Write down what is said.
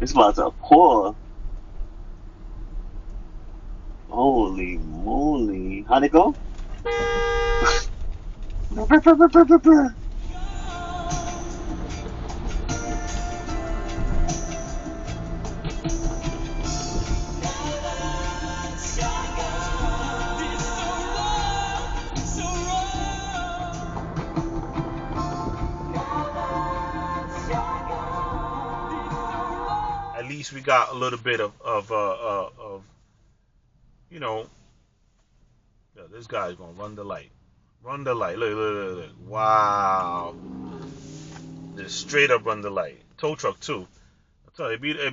It's about to pour. Holy moly. How'd it go? At least we got a little bit of you know, yeah, this guy's gonna run the light. Run the light. Look, look, look, look. Wow. Just straight up run the light. Tow truck too. I tell you,